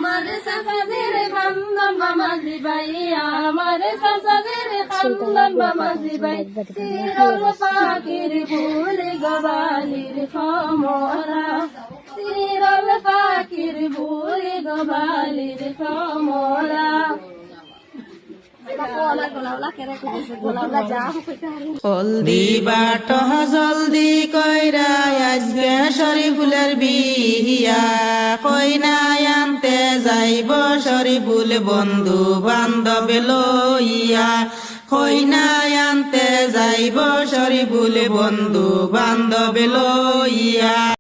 আমার সাসাদের খানদান মামাজি ভাই আমার সাসাদের খানদান মামাজি ভাই সিরল পাখির ফুল গবালির খমরা সিরল পাখির ফুল গবালির খমরা জলদি বাট জলদি কইরা আজকে শরীফুলের বিয়া কইনাই আনতে যাইব শরীফুল বন্ধু বান্ধব লইয়া কইনাই আনতে যাইব শরীফুল বন্ধু বান্ধব লইয়া।